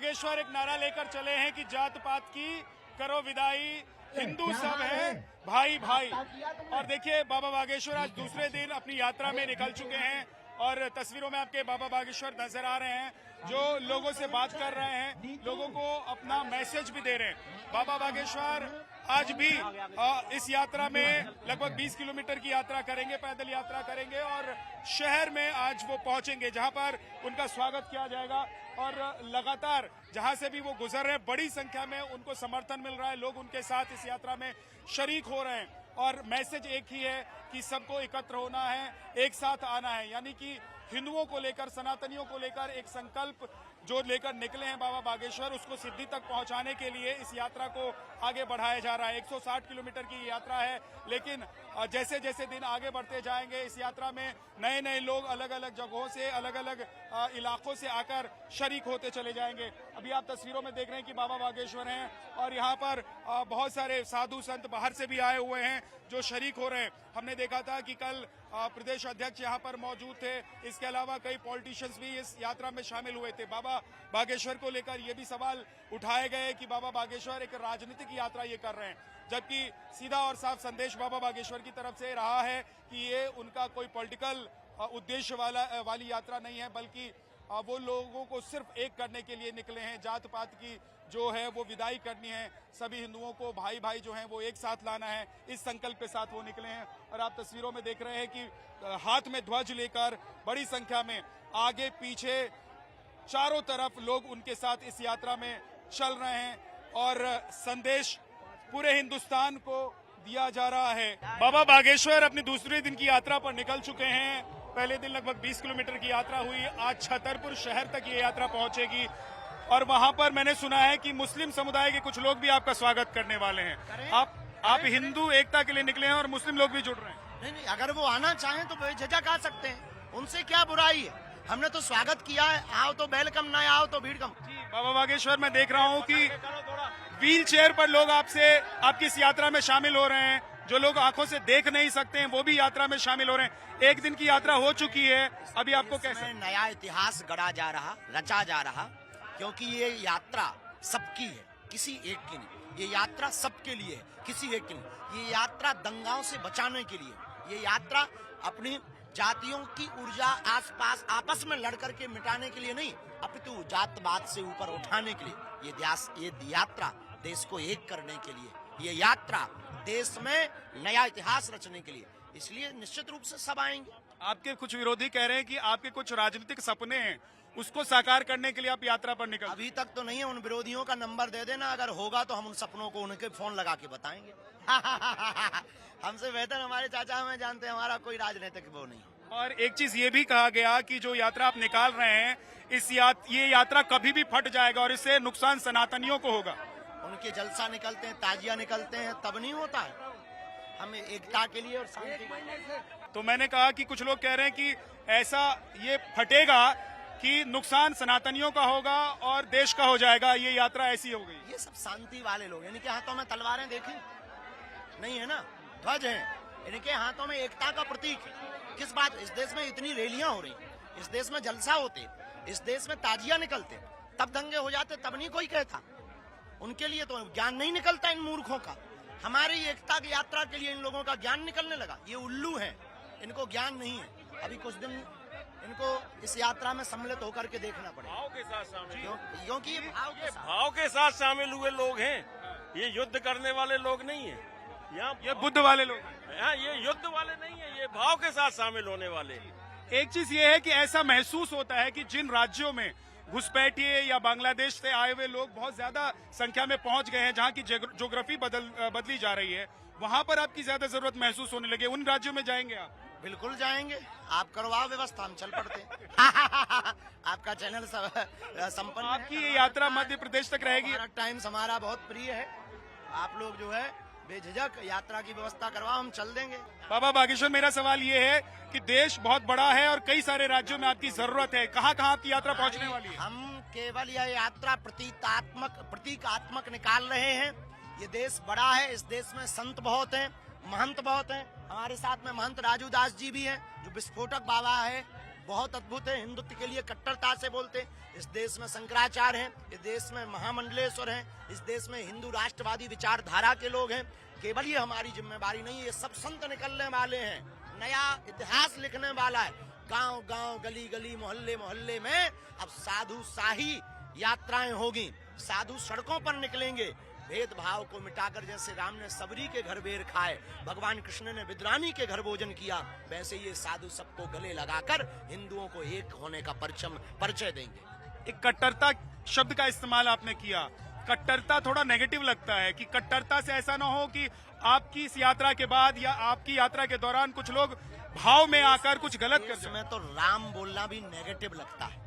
बागेश्वर एक नारा लेकर चले हैं कि जात पात की करो विदाई, हिंदू सब है भाई भाई। और देखिए बाबा बागेश्वर आज दूसरे दिन अपनी यात्रा में निकल चुके हैं और तस्वीरों में आपके बाबा बागेश्वर नजर आ रहे हैं जो लोगों से बात कर रहे हैं, लोगों को अपना मैसेज भी दे रहे हैं। बाबा बागेश्वर आज भी इस यात्रा में लगभग 20 किलोमीटर की यात्रा करेंगे, पैदल यात्रा करेंगे और शहर में आज वो पहुंचेंगे जहां पर उनका स्वागत किया जाएगा। और लगातार जहां से भी वो गुजर रहे हैं बड़ी संख्या में उनको समर्थन मिल रहा है, लोग उनके साथ इस यात्रा में शरीक हो रहे हैं और मैसेज एक ही है कि सबको एकत्र होना है, एक साथ आना है। यानी कि हिंदुओं को लेकर, सनातनियों को लेकर एक संकल्प जो लेकर निकले हैं बाबा बागेश्वर, उसको सिद्धि तक पहुंचाने के लिए इस यात्रा को आगे बढ़ाया जा रहा है। 160 किलोमीटर की यात्रा है, लेकिन जैसे जैसे दिन आगे बढ़ते जाएंगे इस यात्रा में नए नए लोग अलग अलग जगहों से, अलग अलग इलाकों से आकर शरीक होते चले जाएंगे। अभी आप तस्वीरों में देख रहे हैं कि बाबा बागेश्वर हैं और यहाँ पर बहुत सारे साधु संत बाहर से भी आए हुए हैं जो शरीक हो रहे हैं। हमने देखा था कि कल प्रदेश अध्यक्ष यहाँ पर मौजूद थे, इसके अलावा कई पॉलिटिशियंस भी इस यात्रा में शामिल हुए थे। बाबा बागेश्वर को लेकर ये भी सवाल उठाए गए कि बाबा बागेश्वर एक राजनीतिक यात्रा ये कर रहे हैं, जबकि सीधा और साफ संदेश बाबा बागेश्वर की तरफ से रहा है कि ये उनका कोई पॉलिटिकल उद्देश्य वाली यात्रा नहीं है, बल्कि वो लोगों को सिर्फ एक करने के लिए निकले हैं। जात पात की जो है वो विदाई करनी है, सभी हिंदुओं को भाई भाई जो हैं वो एक साथ लाना है, इस संकल्प के साथ वो निकले हैं। और आप तस्वीरों में देख रहे हैं कि हाथ में ध्वज लेकर बड़ी संख्या में आगे पीछे चारों तरफ लोग उनके साथ इस यात्रा में चल रहे हैं और संदेश पूरे हिंदुस्तान को दिया जा रहा है। बाबा बागेश्वर अपने दूसरे दिन की यात्रा पर निकल चुके हैं। पहले दिन लगभग 20 किलोमीटर की यात्रा हुई, आज छतरपुर शहर तक ये यात्रा पहुंचेगी और वहां पर मैंने सुना है कि मुस्लिम समुदाय के कुछ लोग भी आपका स्वागत करने वाले हैं। आप हिंदू एकता के लिए निकले हैं और मुस्लिम लोग भी जुड़ रहे हैं। नहीं, अगर वो आना चाहें तो बेझिझक आ सकते हैं, उनसे क्या बुराई है। हमने तो स्वागत किया है, आओ तो वेलकम, ना आओ तो भीड़ कम। बाबा बागेश्वर मैं देख रहा हूँ कि व्हील चेयर पर लोग आपकी इस यात्रा में शामिल हो रहे हैं, जो लोग आंखों से देख नहीं सकते हैं वो भी यात्रा में शामिल हो रहे हैं। एक दिन की यात्रा हो चुकी है, अभी आपको कैसे नया इतिहास गढ़ा जा रहा, रचा जा रहा, क्योंकि ये यात्रा सबकी है, किसी एक की नहीं। ये यात्रा सबके लिए है, किसी एक की नहीं। ये यात्रा दंगाओं से बचाने के लिए, ये यात्रा अपनी जातियों की ऊर्जा आसपास आपस में लड़ करके मिटाने के लिए नहीं, अपितु जातवाद से ऊपर उठाने के लिए। ये यात्रा देश को एक करने के लिए, ये यात्रा देश में नया इतिहास रचने के लिए, इसलिए निश्चित रूप से सब आएंगे। आपके कुछ विरोधी कह रहे हैं कि आपके कुछ राजनीतिक सपने हैं, उसको साकार करने के लिए आप यात्रा पर निकल। अभी तक तो नहीं है, उन विरोधियों का नंबर दे देना, अगर होगा तो हम उन सपनों को उनके फोन लगा के बताएंगे। हमसे बेहतर हमारे चाचा हमें जानते हैं, हमारा कोई राजनीतिक वो नहीं। और एक चीज ये भी कहा गया कि जो यात्रा आप निकाल रहे हैं ये यात्रा कभी भी फट जाएगा और इससे नुकसान सनातनियों को होगा। उनके जलसा निकलते हैं, ताजिया निकलते हैं, तब नहीं होता है। हमें एकता के लिए और शांति। तो मैंने कहा कि कुछ लोग कह रहे हैं कि ऐसा ये फटेगा कि नुकसान सनातनियों का होगा और देश का हो जाएगा, ये यात्रा ऐसी हो गई। ये सब शांति वाले लोग, इनके हाथों में तलवारें देखी नहीं है ना, ध्वज है, इनके हाथों में एकता का प्रतीक है। किस बात, इस देश में इतनी रैलियां हो रही, इस देश में जलसा होते, इस देश में ताजिया निकलते, तब दंगे हो जाते, तब नहीं कोई कहता। उनके लिए तो ज्ञान नहीं निकलता इन मूर्खों का। हमारी एकता की यात्रा के लिए इन लोगों का ज्ञान निकलने लगा। ये उल्लू हैं, इनको ज्ञान नहीं है। अभी कुछ दिन इनको इस यात्रा में सम्मिलित होकर के देखना पड़ेगा। भाव के साथ शामिल, क्योंकि ये भाव के साथ शामिल हुए लोग हैं, ये युद्ध करने वाले लोग नहीं है। यहाँ ये बुद्ध वाले लोग हैं, ये युद्ध वाले नहीं है, ये भाव के साथ शामिल होने वाले हैं। एक चीज ये है कि ऐसा महसूस होता है कि जिन राज्यों में घुसपैठिए या बांग्लादेश से आए हुए लोग बहुत ज्यादा संख्या में पहुंच गए हैं, जहां की ज्योग्राफी बदली जा रही है, वहां पर आपकी ज्यादा जरूरत महसूस होने लगे, उन राज्यों में जाएंगे आप? बिल्कुल जाएंगे, आप करवाओ व्यवस्था, हम चल पड़ते। आपका चैनल संपन्न, आपकी ये यात्रा मध्य प्रदेश तक रहेगी। टाइम्स हमारा बहुत प्रिय है, आप लोग जो है बेझिझक यात्रा की व्यवस्था करवाओ, हम चल देंगे। बाबा बागेश्वर, मेरा सवाल ये है कि देश बहुत बड़ा है और कई सारे राज्यों में आपकी जरूरत है, कहाँ कहाँ आपकी यात्रा पहुँचने वाली है? हम केवल यह यात्रा प्रतीकात्मक निकाल रहे हैं। ये देश बड़ा है, इस देश में संत बहुत हैं, महंत बहुत हैं। हमारे साथ में महंत राजू दास जी भी हैं, जो विस्फोटक बाबा है, बहुत अद्भुत है। हिंदुत्व के लिए कट्टरता से बोलते हैं। इस देश में शंकराचार्य हैं, इस देश में महामंडलेश्वर हैं, इस देश में हिंदू राष्ट्रवादी विचारधारा के लोग हैं। केवल ये हमारी जिम्मेवारी नहीं है, ये सब संत निकलने वाले हैं, नया इतिहास लिखने वाला है। गांव गांव, गली गली, मोहल्ले मोहल्ले में अब साधु शाही यात्राएं होगी, साधु सड़कों पर निकलेंगे। भेदभाव को मिटाकर जैसे राम ने सबरी के घर बेर खाए, भगवान कृष्ण ने विद्रानी के घर भोजन किया, वैसे ये साधु सबको गले लगाकर हिंदुओं को एक होने का परिचय देंगे। एक कट्टरता शब्द का इस्तेमाल आपने किया। कट्टरता थोड़ा नेगेटिव लगता है कि कट्टरता से ऐसा ना हो कि आपकी इस यात्रा के बाद या आपकी यात्रा के दौरान कुछ लोग भाव में आकर कुछ गलत कर जाएं। इसमें तो राम बोलना भी नेगेटिव लगता है।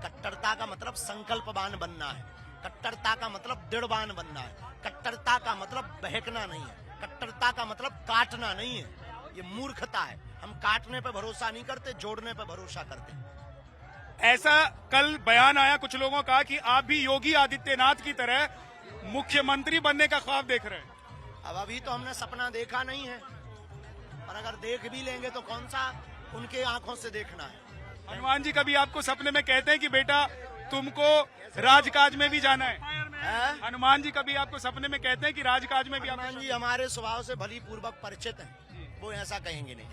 कट्टरता का मतलब संकल्पवान बनना है, कट्टरता का मतलब दृढ़वान बनना है, कट्टरता का मतलब बहकना नहीं है, कट्टरता का मतलब काटना नहीं है। ये मूर्खता है। हम काटने पे भरोसा नहीं करते, जोड़ने पे भरोसा करते हैं। ऐसा कल बयान आया कुछ लोगों का कि आप भी योगी आदित्यनाथ की तरह मुख्यमंत्री बनने का ख्वाब देख रहे हैं। अब अभी तो हमने सपना देखा नहीं है, और अगर देख भी लेंगे तो कौन सा उनके आंखों से देखना है। हनुमान जी कभी आपको सपने में कहते हैं कि बेटा तुमको राजकाज में भी जाना है? हनुमान जी कभी आपको सपने में कहते हैं कि राजकाज में भी? हनुमान जी हमारे स्वभाव से भली पूर्वक परिचित हैं, वो ऐसा कहेंगे नहीं।